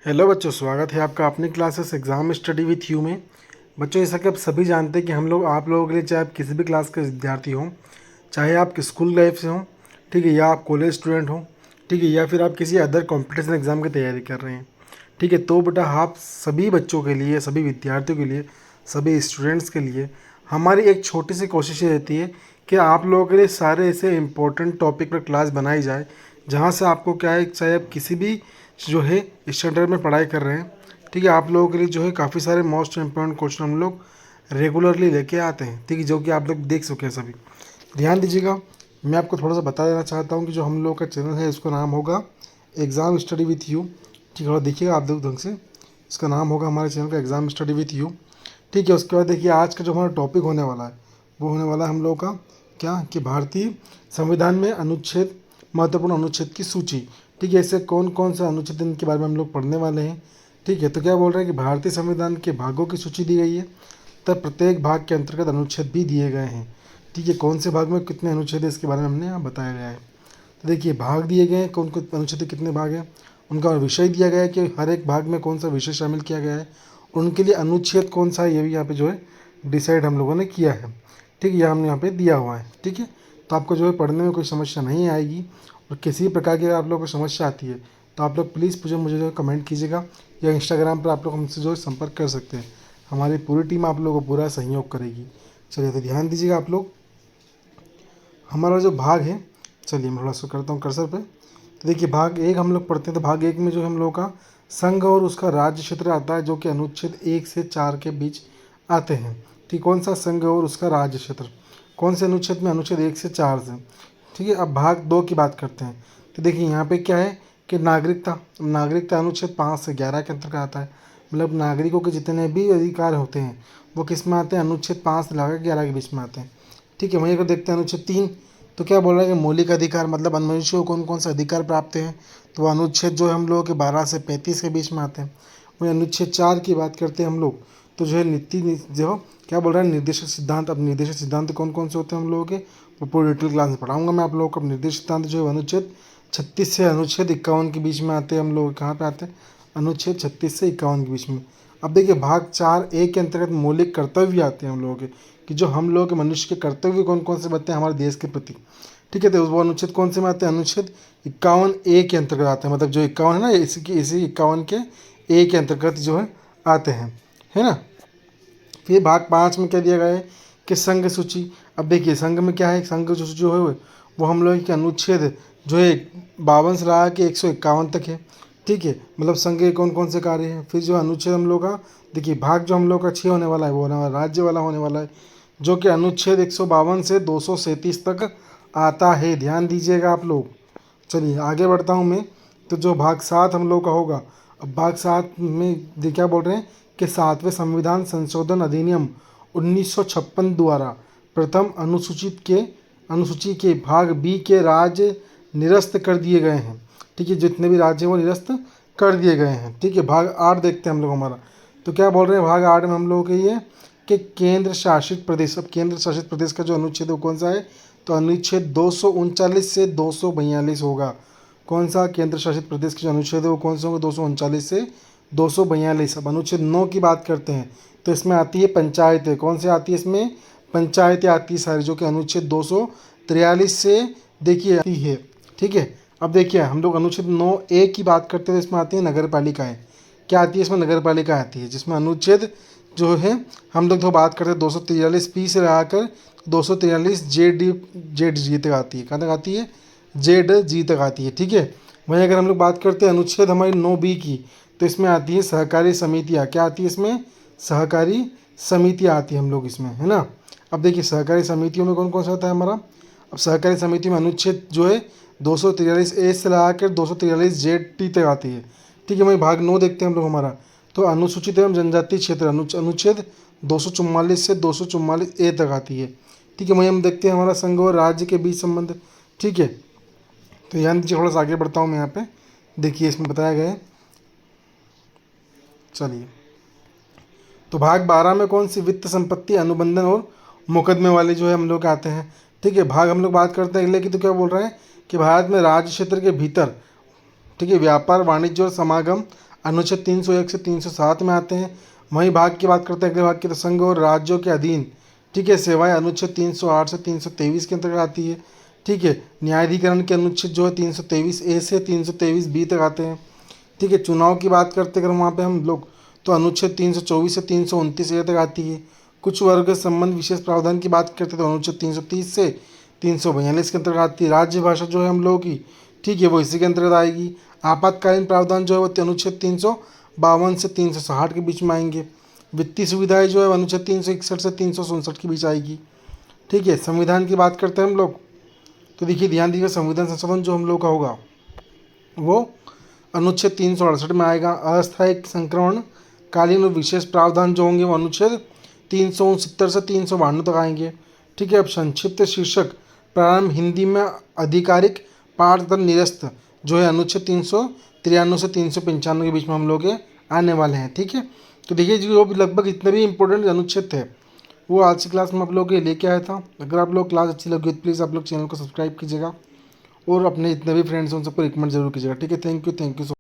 Hello बच्चों, स्वागत है आपका अपनी classes exam study with you में। बच्चों, जैसा कि आप सभी जानते हैं कि हम लोग आप लोगों के लिए, चाहे आप किसी भी क्लास के विद्यार्थी हों, चाहे आप स्कूल लाइफ से हों, ठीक है, या आप कॉलेज स्टूडेंट हों, ठीक है, या फिर आप किसी अदर कॉम्पिटिशन एग्ज़ाम की तैयारी कर रहे हैं, ठीक है, तो बेटा आप सभी बच्चों के लिए, सभी विद्यार्थियों के लिए, सभी स्टूडेंट्स के लिए हमारी एक छोटी सी कोशिश ये रहती है कि आप लोगों के लिए सारे ऐसे इंपॉर्टेंट टॉपिक पर क्लास बनाई जाए जहाँ से आपको क्या है, चाहे आप किसी भी जो है स्टैंडर्ड में पढ़ाई कर रहे हैं, ठीक है, आप लोगों के लिए जो है काफ़ी सारे मोस्ट इम्पोर्टेंट क्वेश्चन हम लोग रेगुलरली लेके आते हैं, ठीक है, जो कि आप लोग देख सके हैं सभी। ध्यान दीजिएगा, मैं आपको थोड़ा सा बता देना चाहता हूँ कि जो हम लोग का चैनल है उसका नाम होगा एग्ज़ाम स्टडी विथ यू, ठीक है, और देखिएगा आप ढंग से, इसका नाम होगा हमारे चैनल का एग्ज़ाम स्टडी विथ यू, ठीक है। उसके बाद देखिए आज का जो हमारा टॉपिक होने वाला है वो होने वाला है हम लोग का क्या, कि भारतीय संविधान में अनुच्छेद, महत्वपूर्ण अनुच्छेद की सूची, ठीक है, ऐसे कौन कौन से अनुच्छेद इनके बारे में हम लोग पढ़ने वाले हैं, ठीक है। तो क्या बोल रहे हैं कि भारतीय संविधान के भागों की सूची दी गई है, तब प्रत्येक भाग के अंतर्गत अनुच्छेद भी दिए गए हैं, ठीक है, कौन से भाग में कितने अनुच्छेद है इसके बारे में हमने यहाँ बताया गया है। तो देखिए भाग दिए गए हैं, कौन कौन अनुच्छेद कितने भाग हैं, उनका विषय दिया गया है कि हर एक भाग में कौन सा विषय शामिल किया गया है, उनके लिए अनुच्छेद कौन सा है ये भी यहाँ पे जो है डिसाइड हम लोगों ने किया है, ठीक है, ये हमने यहाँ पे दिया हुआ है, ठीक है। तो आपको जो है पढ़ने में कोई समस्या नहीं आएगी, और किसी भी प्रकार की अगर आप लोगों को समस्या आती है तो आप लोग प्लीज़ मुझे जो है कमेंट कीजिएगा, या इंस्टाग्राम पर आप लोग हमसे जो है संपर्क कर सकते हैं। हमारी पूरी टीम आप लोगों को पूरा सहयोग करेगी। चलिए तो ध्यान दीजिएगा आप लोग, हमारा जो भाग है, चलिए मैं थोड़ा सा करता हूँ कर्सर पे। तो देखिए भाग एक हम लोग पढ़ते हैं, तो भाग एक में जो हम लोग का संघ और उसका राज्य क्षेत्र आता है, जो कि अनुच्छेद 1 से 4 के बीच आते हैं, ठीक। कौन सा संघ और उसका राज्य क्षेत्र, कौन से अनुच्छेद में, अनुच्छेद 1 से 4 से, ठीक है। अब भाग 2 की बात करते हैं, तो देखिए यहाँ पे क्या है कि नागरिकता, नागरिकता अनुच्छेद 5 से 11 के अंतर्गत आता है, मतलब नागरिकों के जितने भी अधिकार होते हैं वो किस में आते हैं, अनुच्छेद 5 से लेकर 11 के बीच में आते हैं, ठीक है। वहीं अगर देखते हैं अनुच्छेद 3, तो क्या बोल रहा है कि मौलिक अधिकार, मतलब मनुष्य को कौन कौन से अधिकार प्राप्त हैं, तो वह अनुच्छेद जो है हम लोगों के 12 से 35 के बीच में आते हैं। वहीं अनुच्छेद 4 की बात करते हैं हम लोग, तो जो है जो क्या बोल रहा है, निर्देशक सिद्धांत। अब निर्देशक सिद्धांत कौन कौन से होते हैं हम लोगों के, वो पूरी डिटेल क्लास में पढ़ाऊंगा मैं आप लोगों को। निर्देशक सिद्धांत जो है अनुच्छेद 36 से अनुच्छेद 51 के बीच में आते हैं हम लोग, कहाँ पे आते हैं, अनुच्छेद 36 से 51 के बीच में। अब देखिए भाग 4 ए के अंतर्गत मौलिक कर्तव्य आते हैं हम लोगों के, कि जो हम लोग के मनुष्य के कर्तव्य कौन कौन से बनते हैं हमारे देश के प्रति, ठीक है। तो वो अनुच्छेद कौन से में आते हैं, अनुच्छेद 51 ए के अंतर्गत आते हैं, मतलब जो 51 है ना, इसी 51 के ए के अंतर्गत जो है आते हैं, है ना। फिर भाग 5 में क्या दिया गया है कि संघ सूची। अब देखिए संघ में क्या है, संघ सूची जो है वो हम लोग के अनुच्छेद जो है 52 से ला के 151 तक है, ठीक है, मतलब संघ के कौन कौन से कार्य हैं। फिर जो अनुच्छेद हम लोग का, देखिए भाग जो हम लोग का 6 होने वाला है वो होने वाला राज्य वाला होने वाला है, जो कि अनुच्छेद 152 से 237 तक आता है, ध्यान दीजिएगा आप लोग। चलिए आगे बढ़ता हूँ मैं, तो जो भाग 7 हम लोग का होगा, अब भाग 7 में क्या बोल रहे हैं कि 7वें संविधान संशोधन अधिनियम 1956 द्वारा प्रथम अनुसूची के भाग बी के राज्य निरस्त कर दिए गए हैं, ठीक है, जितने भी राज्य हैं वो निरस्त कर दिए गए हैं, ठीक है। भाग 8 देखते हैं हम लोग हमारा, तो क्या बोल रहे हैं भाग 8 में हम लोगों के ये कि केंद्र शासित प्रदेश। अब केंद्र शासित प्रदेश का जो अनुच्छेद है वो कौन सा है, तो अनुच्छेद 239 से 242 होगा। कौन सा केंद्र शासित प्रदेश के जो अनुच्छेद है वो कौन से होंगे, 239 से 242। अब अनुच्छेद 9 की बात करते हैं, तो इसमें आती है पंचायतें। कौन से आती है इसमें, पंचायतें आती है सारी, जो कि अनुच्छेद 243 से देखिए आती है, ठीक है। अब देखिए हम लोग अनुच्छेद 9 ए की बात करते हैं, तो इसमें आती है नगर पालिकाएँ। क्या आती है इसमें, नगर पालिका आती है, जिसमें अनुच्छेद जो है हम लोग तो बात करते हैं 243 पी से लगाकर 243 जेड जी तक आती है, कहाँ तक आती है, जेड जी तक आती है, ठीक है। वहीं अगर हम लोग बात करते हैं अनुच्छेद हमारी 9 बी की, तो इसमें आती है सहकारी समितियाँ। क्या आती है इसमें, सहकारी समितियाँ आती है हम लोग इसमें, है ना। अब देखिए सहकारी समितियों में कौन कौन सा आता है हमारा, अब सहकारी समिति में अनुच्छेद जो है 243 ए से लगाकर 243 जेड टी तक आती है, ठीक है। वहीं भाग 9 देखते हैं हम लोग हमारा, तो अनुसूचित एवं जनजातीय क्षेत्र अनुच्छेद 244 से 244 ए तक आती है, ठीक है। वहीं हम देखते हैं हमारा संघ और राज्य के बीच संबंध, ठीक है। तो ध्यान दीजिए, थोड़ा सा आगे बढ़ता हूँ मैं यहाँ पे, देखिए इसमें बताया गया है। चलिए तो भाग 12 में कौन सी वित्त संपत्ति अनुबंधन और मुकदमे वाले जो है हम लोग आते हैं, ठीक है। भाग हम लोग बात करते हैं अगले की, तो क्या बोल रहे हैं कि भारत में राज्य क्षेत्र के भीतर, ठीक है, व्यापार वाणिज्य और समागम अनुच्छेद 301 से 307 में आते हैं। वहीं भाग की बात करते हैं, अगले भाग के, तो संघ और राज्यों के अधीन, ठीक है, सेवाएं अनुच्छेद 308 से 323 के अंतर्गत आती है। ठीक है, न्यायाधिकरण के अनुच्छेद जो है 323A से 323B तक आते हैं। ठीक है, चुनाव की बात करते अगर वहाँ पे हम लोग, तो अनुच्छेद 324 से 329A तक आती है। कुछ वर्ग संबंध विशेष प्रावधान की बात करते तो अनुच्छेद 330 से 342 के अंतर्गत आती है। राज्य भाषा जो है हम लोगों की, ठीक है, वो इसी के अंतर्गत आएगी। आपातकालीन प्रावधान जो है वो अनुच्छेद 352 से 360 के बीच में आएंगे। वित्तीय सुविधाएं जो है अनुच्छेद 361 से 367 के बीच आएगी। ठीक है, संविधान की बात करते हैं हम लोग, तो देखिए ध्यान दीजिए, संविधान संशोधन जो हम लोग का होगा वो अनुच्छेद 368 में आएगा। अस्थायी संक्रमण कालीन और विशेष प्रावधान जो होंगे वो अनुच्छेद 369 से 392 तक आएंगे। ठीक है, अब संक्षिप्त शीर्षक प्रारंभ हिंदी में आधिकारिक पाठ तथा निरस्त जो है अनुच्छेद 393 से 395 के बीच में हम लोग के आने वाले हैं। ठीक है, तो देखिए जो भी लगभग इतने भी इंपॉर्टेंट अनुच्छेद थे वो आज की क्लास में आप लोग के लेके आया था। अगर आप लोग क्लास अच्छी लगी तो प्लीज़ आप लोग चैनल को सब्सक्राइब कीजिएगा और अपने जितने भी फ्रेंड्स हैं उन सबको रिकमेंड जरूर कीजिएगा। ठीक है, थैंक यू सो